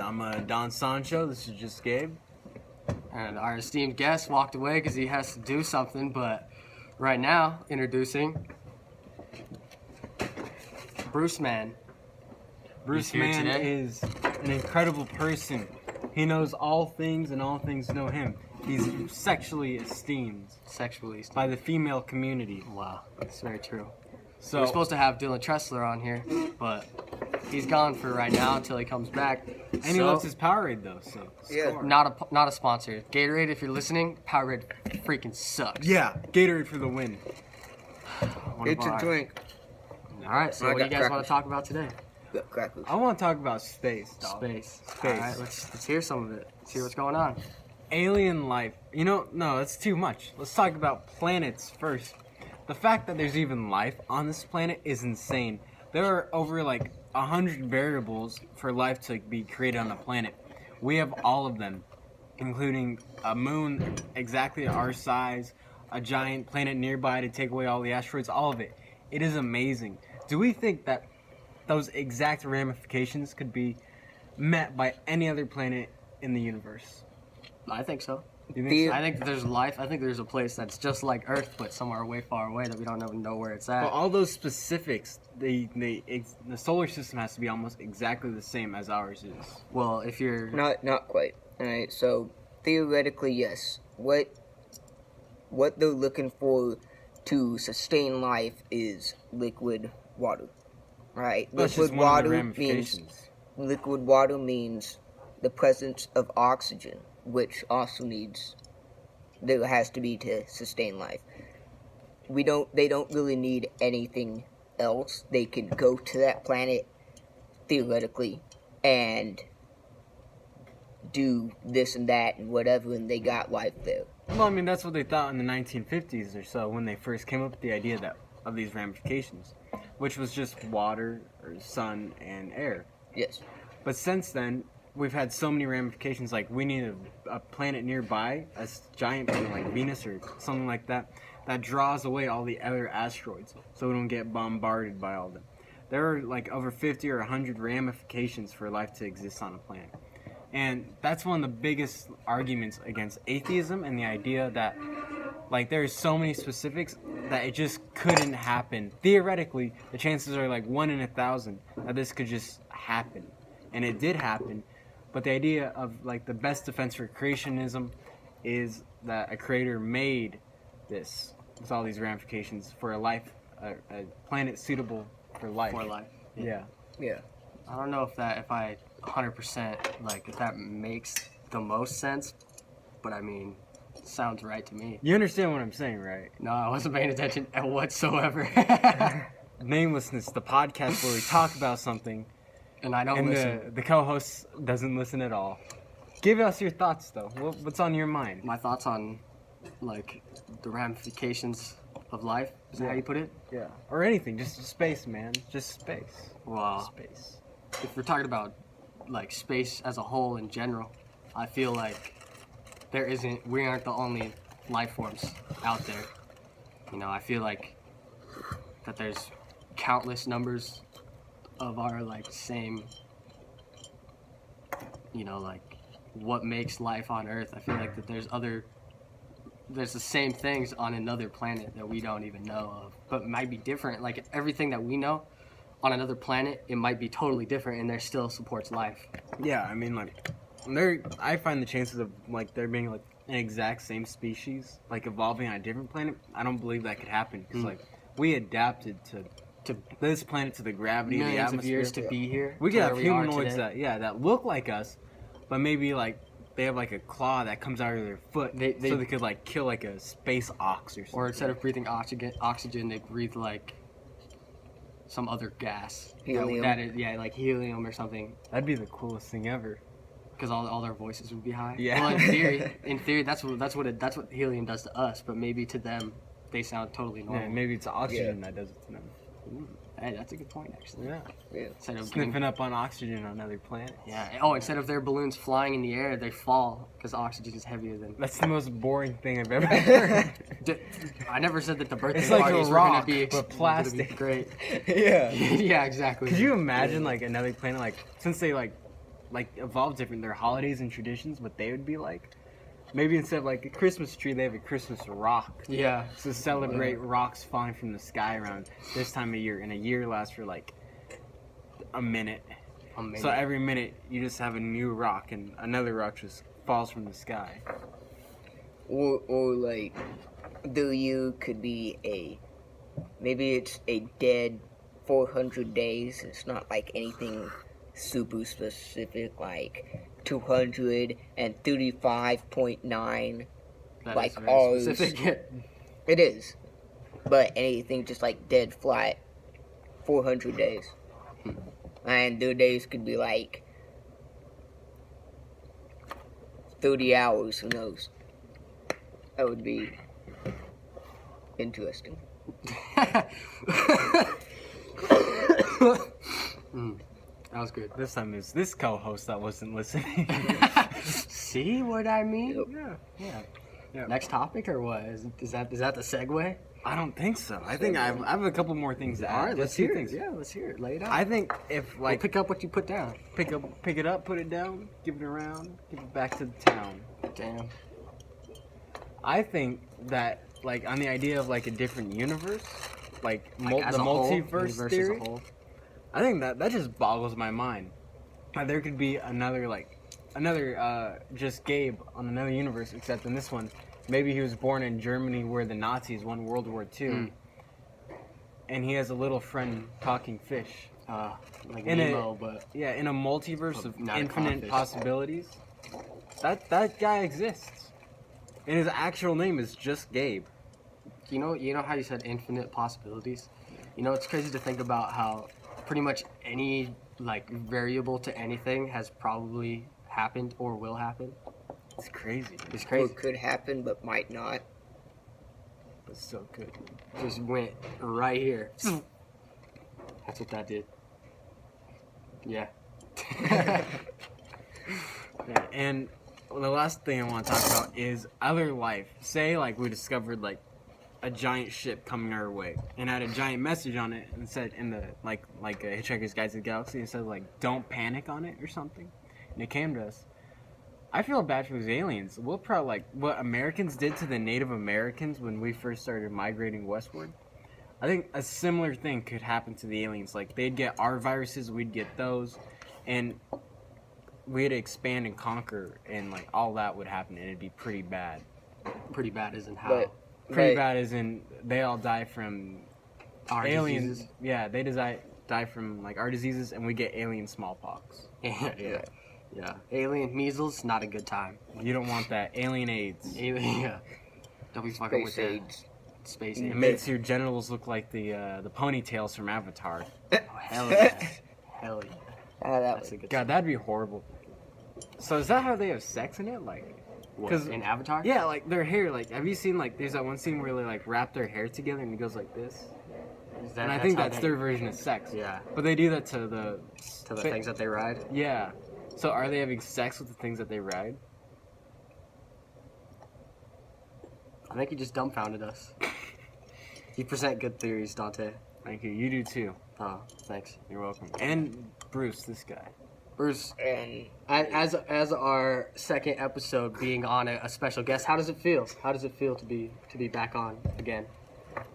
I'm Don Sancho. This is just Gabe. And our esteemed guest walked away because he has to do something, but right now, introducing Bruce Man. Bruce Man is an incredible person. He knows all things and all things know him. He's sexually esteemed by the female community. Wow, that's very true. So we're supposed to have Dylan Tressler on here, but he's gone for right now until he comes back. And he loves his Powerade though, so yeah. Not a sponsor. Gatorade, if you're listening, Powerade freaking sucks. Yeah, Gatorade for the win. It's a drink. All right, so what do you guys want to talk about today? Crackers. I want to talk about space, dog. Space. All right, let's hear some of it. Let's hear what's going on. Alien life. No, that's too much. Let's talk about planets first. The fact that there's even life on this planet is insane. There are over 100 variables for life to be created on the planet. We have all of them, including a moon exactly our size, a giant planet nearby to take away all the asteroids, all of it. It is amazing. Do we think that those exact ramifications could be met by any other planet in the universe? I think so. You think so? I think there's life. I think there's a place that's just like Earth, but somewhere way far away that we don't even know where it's at. Well, all those specifics, the solar system has to be almost exactly the same as ours is. Well, if you're not quite. All right. So theoretically, yes. What they're looking for to sustain life is liquid water. Right. Liquid water means the presence of oxygen, which also there has to be to sustain life. They don't really need anything else. They can go to that planet theoretically and do this and that and whatever, and they got life there. Well, I mean, that's what they thought in the 1950s or so when they first came up with the idea of these ramifications, which was just water or sun and air. Yes. But since then, we've had so many ramifications. Like, we need a planet nearby, a giant planet like Venus or something like that draws away all the other asteroids so we don't get bombarded by all of them. There are over 50 or 100 ramifications for life to exist on a planet. And that's one of the biggest arguments against atheism and the idea that there's so many specifics that it just couldn't happen. Theoretically, the chances are 1 in 1,000 that this could just happen. And it did happen. But the idea of the best defense for creationism is that a creator made this with all these ramifications for a planet suitable for life. For life. Yeah. Yeah. I don't know if I 100% if that makes the most sense, but I mean, it sounds right to me. You understand what I'm saying, right? No, I wasn't paying attention whatsoever. Namelessness, the podcast where we talk about something. And I don't listen. The co-host doesn't listen at all. Give us your thoughts, though. What's on your mind? My thoughts on, the ramifications of life, is that how you put it? Yeah. Or anything. Just space, man. Just space. Wow. Space. If we're talking about, space as a whole in general, I feel we aren't the only life forms out there. I feel that there's countless numbers of our same what makes life on Earth. I feel that there's the same things on another planet that we don't even know of, but might be different. Everything that we know on another planet, it might be totally different, and there still supports life. Yeah, I mean I find the chances of there being an exact same species evolving on a different planet, I don't believe that could happen because we adapted to this planet, to the gravity, the atmosphere, of years to be here. We could have humanoids that look like us, but maybe they have a claw that comes out of their foot, so they could kill a space ox or something. Or instead of breathing oxygen, they breathe some other gas. Helium. Helium or something. That'd be the coolest thing ever. Because all their voices would be high. Yeah. Well, in theory, that's what helium does to us, but maybe to them, they sound totally normal. Yeah, maybe it's oxygen that does it to them. Ooh, hey, that's a good point, actually. Yeah. Instead of sniffing up on oxygen on other planets. Yeah. Oh, instead of their balloons flying in the air, they fall because oxygen is heavier than. That's the most boring thing I've ever heard. I never said that the birthday it's parties a rock, were gonna be but plastic. Great. Yeah. Yeah, exactly. Could you imagine another planet since they like evolve different. Their holidays and traditions, what they would be like. Maybe instead of like a Christmas tree, they have a Christmas rock. Yeah. To celebrate rocks falling from the sky around this time of year. And a year lasts for like a minute. So every minute you just have a new rock and another rock just falls from the sky. Or like, the year could be maybe it's a dead 400 days. It's not like anything super specific, like 235.9. That like is very ours. specific. It is. But anything just like dead flat, 400 days. And their days could be like 30 hours, who knows? That would be interesting. That was good. This time is this co-host that wasn't listening. See what I mean? Yeah. Next topic or what? Is that the segue? I don't think so. I think I have a couple more things to add. All right, let's Just two hear things. it. Yeah, let's hear it. Lay it out. I think if Like, like pick up what you put down. pick it up, put it down, give it around, give it back to the town. Damn. I think that like on the idea of like a different universe, like As the a whole, multiverse universe theory. as a whole. I think that just boggles my mind. Like, there could be another just Gabe on another universe, except in this one, maybe he was born in Germany where the Nazis won World War II, and he has a little friend talking fish. Like In Nemo, but Yeah, in a multiverse of Not a infinite codfish. possibilities, that guy exists, and his actual name is just Gabe. you know how you said infinite possibilities? You know, it's crazy to think about how pretty much any like variable to anything has probably happened or will happen. It's crazy. It's Or crazy. could happen, but might not. But still good. Just went right here. That's what that did. Yeah. Yeah, and the last thing I want to talk about is other life. Say, like, we discovered, like, a giant ship coming our way and had a giant message on it and said in the, like a Hitchhiker's Guide to the Galaxy, it said, like, don't panic on it or something. And it came to us. I feel bad for those aliens. We'll probably, like, what Americans did to the Native Americans when we first started migrating westward. I think a similar thing could happen to the aliens. Like, they'd get our viruses, we'd get those, and we'd expand and conquer, and, like, all that would happen, and it'd be pretty bad. Pretty bad isn't how. But Pretty bad as in they all die from Our aliens. diseases. Yeah, they die from, like, our diseases, and we get alien smallpox. Yeah. Alien measles, not a good time. You don't want that. Alien AIDS. Alien, yeah. Don't be fucking with Space that. AIDS. Space It AIDS. makes your genitals look like the ponytails from Avatar. Oh, hell yeah. Hell yeah. Ah, that That's a good God, that'd be horrible. So is that how they have sex in it? Like, What, 'cause- in Avatar? yeah, like their hair. Like, have you seen like there's that one scene where they like wrap their hair together and it goes like this? And I think how that's they- their version of sex. Yeah. But they do that to the To the things that they ride. Yeah. So are they having sex with the things that they ride? I think you just dumbfounded us. You present good theories, Dante. Thank you. You do too. Oh, thanks. You're welcome. And Bruce, this guy. Bruce, And as our second episode being on a special guest, how does it feel? How does it feel to be back on again?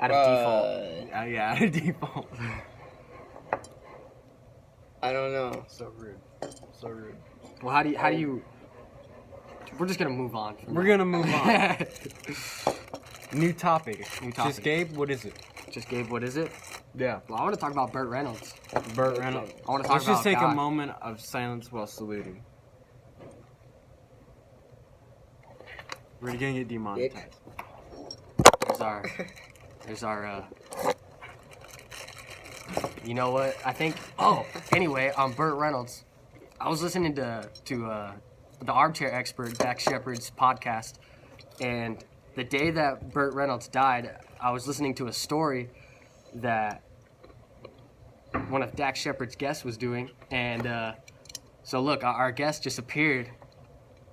Out of default. Yeah, out of default. I don't know. So rude. So rude. Well, how do you? We're just gonna move on. We're gonna move on. New topic. New Just topic. Gabe, what is it? Just Gabe, what is it? Yeah. Well, I want to talk about Burt Reynolds. Burt Reynolds. I want to talk Let's about just take God. a moment of silence while saluting. We're gonna get demonetized. There's our. You know what? I think. Oh, anyway, Burt Reynolds. I was listening to the Armchair Expert Dak Shepard's podcast, and the day that Burt Reynolds died, I was listening to a story that one of Dak Shepard's guests was doing, and so look, our guest just appeared,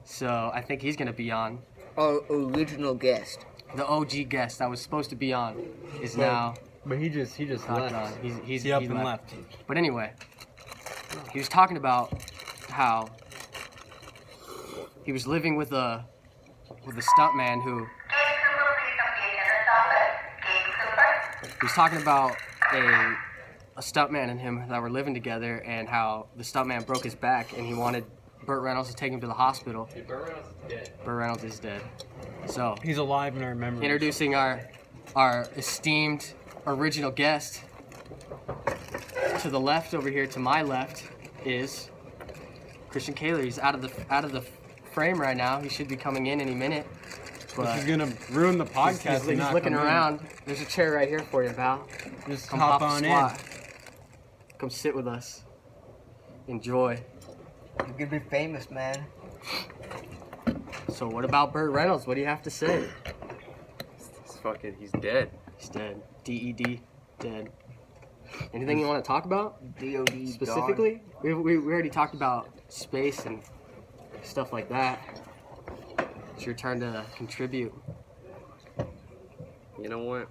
so I think he's gonna be on. Our original guest. The OG guest that was supposed to be on is Well, now But he just not left. on. He's He up he and left. But anyway, he was talking about how he was living with a stuntman who he was talking about a stuntman and him that were living together, and how the stuntman broke his back and he wanted Burt Reynolds to take him to the hospital. Hey, Burt Reynolds is dead. Burt Reynolds is dead. So He's alive in our memories. introducing our esteemed original guest. To the left over here, to my left, is Christian Kaler. He's out of the frame right now. He should be coming in any minute. Which But is gonna ruin the podcast. he's looking around. There's a chair right here for you, pal. Just Come hop hop on squat. Come sit with us. Enjoy. You're gonna be famous, man. So what about Burt Reynolds? What do you have to say? He's dead. He's dead. DED, dead. Anything you want to talk about DOD specifically? We already talked about space and stuff like that. It's your turn to contribute. You know what?